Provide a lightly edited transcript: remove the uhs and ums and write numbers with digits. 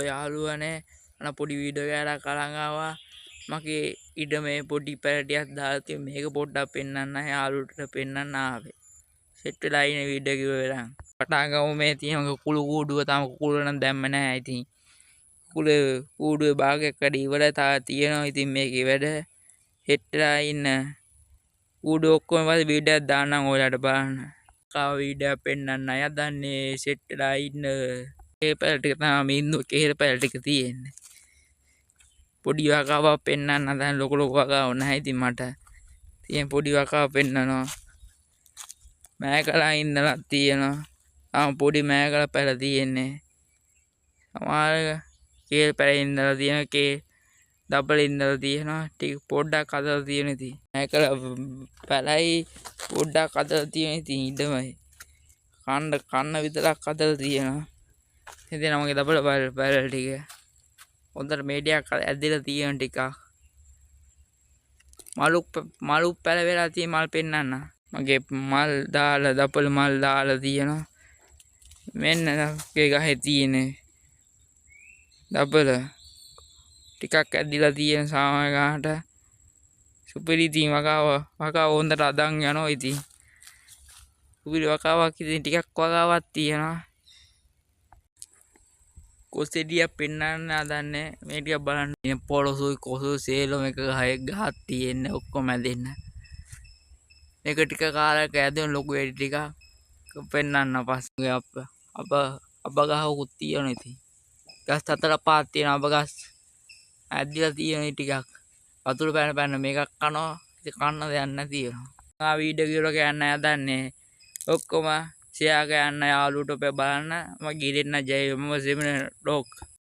යාළුවනේ අන පොඩි වීඩියෝ එකක් අරන් ආවා මගේ ඉඩ මේ පොඩි පැරටියක් දාලා තියෙන මේක පොඩ්ඩක් පෙන්වන්න යාළුවට පෙන්වන්න ආවේ සෙට් වෙලා ඉන්න වීඩියෝ කිව්ව වෙලාව පටන් ගමු මේ තියෙන කුකුළු කූඩුව තාම කුකුළු නම් දැම්ම නැහැ ඉතින් කුකුළු කූඩුවේ භාගයක් වැඩ ඉවරයි තා තියෙනවා ඉතින් මේකේ වැඩ සෙට් වෙලා ඉන්න කූඩුව ඔක්කොම වාසේ වීඩියෝ එකක් දාන්නම් ඔයාලට බලන්න කාව වීඩියෝ පෙන්වන්න යදන්නේ සෙට් වෙලා ඉන්න ඒ පැල ටික තමයි ඉන්න කේර පැල ටික තියෙන්නේ පොඩි වකාවක් පෙන්වන්න දැන් ලොකු වකාවක් නැහැ ඉතින් මට තියෙන පොඩි වකාවක් පෙන්වනවා මෑකලා ඉඳලා තියෙනවා පොඩි මෑකලා පැල තියෙන්නේ සමහර කේල් පැල ඉඳලා තියෙන කේ ඩබල් ඉඳලා තියෙනවා ටික පොඩ්ඩක් හදලා තියෙන ඉතින් මෑකලා පැලයි පොඩ්ඩක් හදලා තියෙන ඉතින් ඉඩමයි කන්න විතරක් හදලා තියෙනවා ඉතින් මගේ ඩබල් පැල ටික හොඳට මේඩියක් ඇදලා තියෙන ටිකක් මලු පැල වෙලා තියෙන මල් පෙන්නන්න මගේ මල් දාලා දපල මල් දාලා තියෙනවා මෙන්න මේ ගහේ තියෙන දපල ටිකක් ඇදිලා තියෙන සාමාන්‍ය ගහට සුපිරි ඉතින් වකාව හොඳට අදන් යනවා ඉතින් සුපිරි වකාවක් ඉතින් ටිකක් වකාවක් තියෙනවා කොසෙඩියක් පෙන්වන්න හදන්නේ මේ ටික බලන්න පොලොසුයි කොසුයි සේලම එක ගහක් තියෙන්නේ ඔක්කොම ඇදෙන්න මේක ටික කාලයක ඇදෙන ලොකු වැඩි ටික පෙන්වන්න පස්සේ අප ගහකුත් තියෙනවා ඉතින් ගස් 4-5 තියෙන අප ගස් ඇදලා තියෙන ටිකක් වතුර පැන මේකක් කනවා ඉතින් කන්න දෙයක් නැතිවෙනවා වීඩියෝ එකක් යන්න හදන්නේ ඔක්කොම ෂෙයා කරන්න යාළුවෝ බලන්න මම ගිරෙන්න ජය මම සෙමන ඩොග්